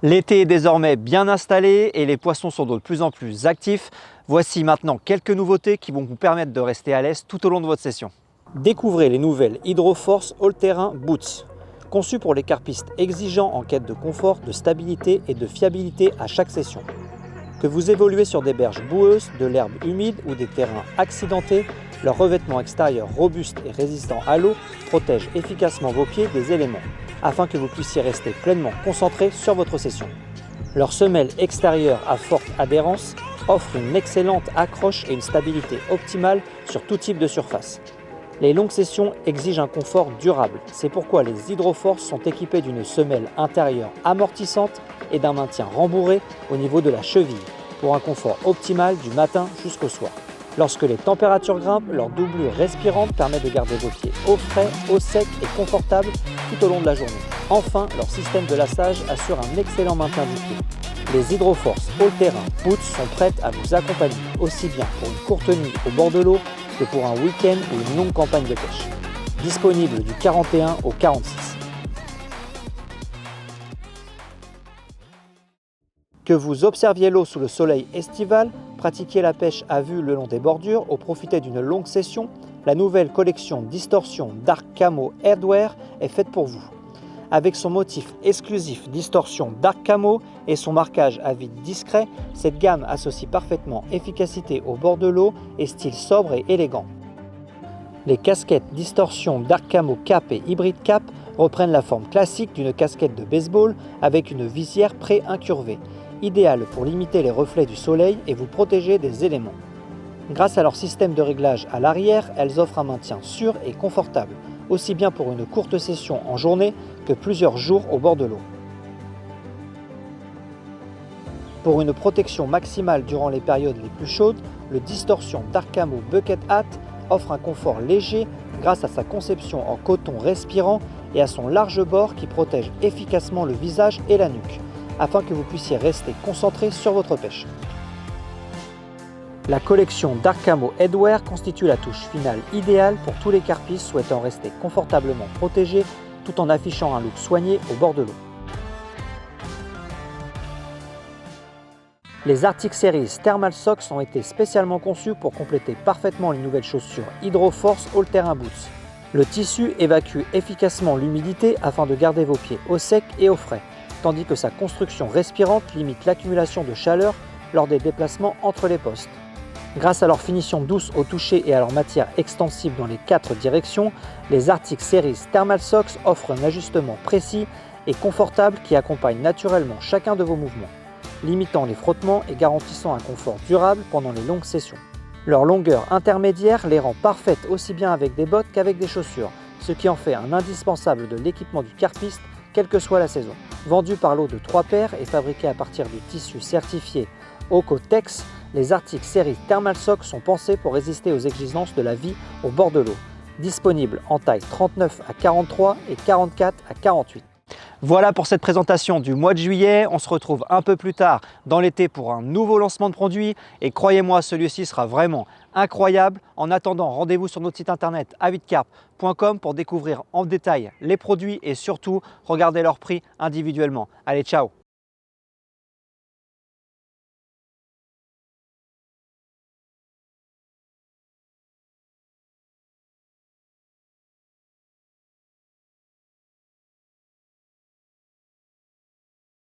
L'été est désormais bien installé et les poissons sont de plus en plus actifs. Voici maintenant quelques nouveautés qui vont vous permettre de rester à l'aise tout au long de votre session. Découvrez les nouvelles Hydroforce All-Terrain Boots. Conçues pour les carpistes exigeants en quête de confort, de stabilité et de fiabilité à chaque session. Que vous évoluez sur des berges boueuses, de l'herbe humide ou des terrains accidentés, leur revêtement extérieur robuste et résistant à l'eau protège efficacement vos pieds des éléments, afin que vous puissiez rester pleinement concentré sur votre session. Leur semelle extérieure à forte adhérence offre une excellente accroche et une stabilité optimale sur tout type de surface. Les longues sessions exigent un confort durable, c'est pourquoi les Hydroforce sont équipés d'une semelle intérieure amortissante et d'un maintien rembourré au niveau de la cheville, pour un confort optimal du matin jusqu'au soir. Lorsque les températures grimpent, leur doublure respirante permet de garder vos pieds au frais, au sec et confortables tout au long de la journée. Enfin, leur système de lassage assure un excellent maintien du pied. Les Hydroforce All-Terrain Boots sont prêtes à vous accompagner aussi bien pour une courte nuit au bord de l'eau que pour un week-end ou une longue campagne de pêche. Disponible du 41 au 46. Que vous observiez l'eau sous le soleil estival, pratiquiez la pêche à vue le long des bordures ou profitez d'une longue session, la nouvelle collection Distortion Dark Camo Headwear est faite pour vous. Avec son motif exclusif Distortion Dark Camo et son marquage à vide discret, cette gamme associe parfaitement efficacité au bord de l'eau et style sobre et élégant. Les casquettes Distortion Dark Camo Cap et Hybrid Cap reprennent la forme classique d'une casquette de baseball avec une visière pré-incurvée, idéale pour limiter les reflets du soleil et vous protéger des éléments. Grâce à leur système de réglage à l'arrière, elles offrent un maintien sûr et confortable, aussi bien pour une courte session en journée que plusieurs jours au bord de l'eau. Pour une protection maximale durant les périodes les plus chaudes, le Distortion Dark Camo Bucket Hat offre un confort léger grâce à sa conception en coton respirant et à son large bord qui protège efficacement le visage et la nuque, afin que vous puissiez rester concentré sur votre pêche. La collection Dark Camo Headwear constitue la touche finale idéale pour tous les carpistes souhaitant rester confortablement protégés tout en affichant un look soigné au bord de l'eau. Les Arctic Series Thermal Socks ont été spécialement conçus pour compléter parfaitement les nouvelles chaussures Hydroforce All-Terrain Boots. Le tissu évacue efficacement l'humidité afin de garder vos pieds au sec et au frais, tandis que sa construction respirante limite l'accumulation de chaleur lors des déplacements entre les postes. Grâce à leur finition douce au toucher et à leur matière extensible dans les 4 directions, les Arctic Series Thermal Socks offrent un ajustement précis et confortable qui accompagne naturellement chacun de vos mouvements, limitant les frottements et garantissant un confort durable pendant les longues sessions. Leur longueur intermédiaire les rend parfaites aussi bien avec des bottes qu'avec des chaussures, ce qui en fait un indispensable de l'équipement du carpiste, quelle que soit la saison. Vendu par lot de 3 paires et fabriqué à partir du tissu certifié Oeko-Tex, les Arctic Series Thermal Socks sont pensés pour résister aux exigences de la vie au bord de l'eau. Disponibles en taille 39 à 43 et 44 à 48. Voilà pour cette présentation du mois de juillet. On se retrouve un peu plus tard dans l'été pour un nouveau lancement de produits. Et croyez-moi, celui-ci sera vraiment incroyable. En attendant, rendez-vous sur notre site internet avidcarp.com pour découvrir en détail les produits et surtout regarder leurs prix individuellement. Allez, ciao!